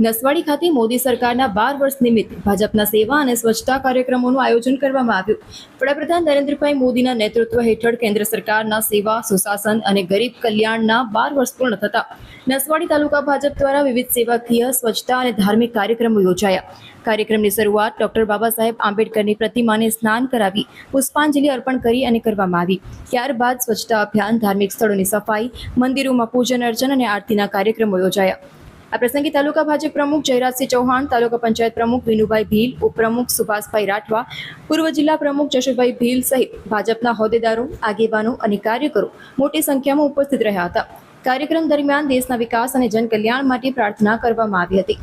નસવાડી ખાતે મોદી સરકારના 12 વર્ષ નિમિત્તે ભાજપના સેવા અને સ્વચ્છતા કાર્યક્રમોનું આયોજન કરવામાં આવ્યું. વડાપ્રધાન નરેન્દ્રભાઈ મોદીના નેતૃત્વ હેઠળ કેન્દ્ર સરકારના સેવા, સુશાસન અને ગરીબ કલ્યાણના 12 વર્ષ પૂર્ણ થતા નસવાડી તાલુકા ભાજપ દ્વારા વિવિધ સેવાકીય, સ્વચ્છતા અને ધાર્મિક કાર્યક્રમો યોજાયા. કાર્યક્રમની શરૂઆત ડોક્ટર બાબા સાહેબ આંબેડકરની પ્રતિમાને સ્નાન કરાવી પુષ્પાંજલિ અર્પણ કરી અને કરવામાં આવી. ત્યારબાદ સ્વચ્છતા અભિયાન, ધાર્મિક સ્થળોની સફાઈ, મંદિરોમાં પૂજન અર્ચન અને આરતીના કાર્યક્રમો યોજાયા. આ પ્રસંગે તાલુકા ભાજપ પ્રમુખ જયરાજસિંહ ચૌહાણ, તાલુકા પંચાયત પ્રમુખ વિનુભાઈ ભીલ, ઉપપ્રમુખ સુભાષભાઈ રાઠવા, પૂર્વ જિલ્લા પ્રમુખ જશુભાઈ ભીલ સહિત ભાજપના હોદ્દેદારો, આગેવાનો અને કાર્યકરો મોટી સંખ્યામાં ઉપસ્થિત રહ્યા હતા. કાર્યક્રમ દરમિયાન દેશના વિકાસ અને જનકલ્યાણ માટે પ્રાર્થના કરવામાં આવી હતી.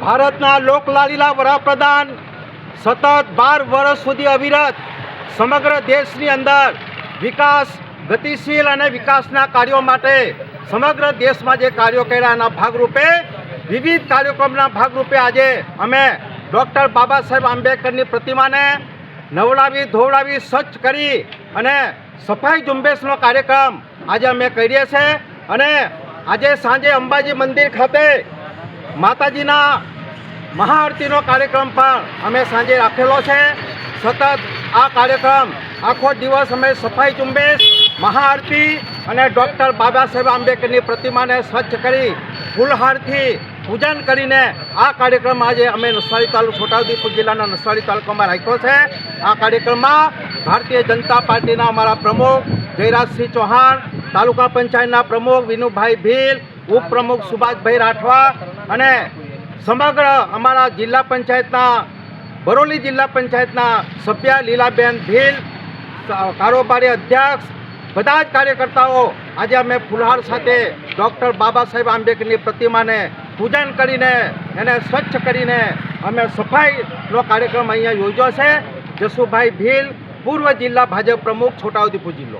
ભારતના લોકલાડીલા વડાપ્રધાન સતત 12 વર્ષ સુધી અવિરત સમગ્ર દેશની અંદર વિકાસ ગતિશીલ અને વિકાસના કાર્યો માટે સમગ્ર દેશમાં જે કાર્યો કર્યા એના ભાગરૂપે વિવિધ કાર્યક્રમના ભાગરૂપે આજે અમે ડૉક્ટર બાબા સાહેબ આંબેડકરની પ્રતિમાને નવડાવી ધોવડાવી સ્વચ્છ કરી અને સફાઈ ઝુંબેશનો કાર્યક્રમ આજે અમે કરીએ છીએ. અને આજે સાંજે અંબાજી મંદિર ખાતે માતાજીના મહાઆરતીનો કાર્યક્રમ પણ અમે સાંજે રાખેલો છે. સતત આ કાર્યક્રમ આખો દિવસ અમે સફાઈ ઝુંબેશ, મહાઆરતી અને ડૉક્ટર બાબા સાહેબ આંબેડકરની પ્રતિમાને સ્વચ્છ કરી ફૂલહારથી પૂજન કરીને આ કાર્યક્રમ આજે અમે નસવાડી તાલુકા, છોટાઉદેપુર જિલ્લાના નસવાડી તાલુકામાં રાખ્યો છે. આ કાર્યક્રમમાં ભારતીય જનતા પાર્ટીના અમારા પ્રમુખ જયરાજસિંહ ચૌહાણ, તાલુકા પંચાયતના પ્રમુખ વિનુભાઈ ભીલ, ઉપપ્રમુખ સુભાષભાઈ રાઠવા અને સમગ્ર અમારા જિલ્લા પંચાયતના બરોલી જિલ્લા પંચાયતના સભ્ય લીલાબેન ભીલ, કારોબારી અધ્યક્ષ, બધા જ કાર્યકર્તાઓ આજે અમે ફુલહાર સાથે ડૉક્ટર બાબા સાહેબ આંબેડકરની પ્રતિમાને પૂજન કરીને એને સ્વચ્છ કરીને અમે સફાઈનો કાર્યક્રમ અહીંયા યોજ્યો છે. જશુભાઈ ભીલ, પૂર્વ જિલ્લા ભાજપ પ્રમુખ, છોટાઉદેપુર જિલ્લો.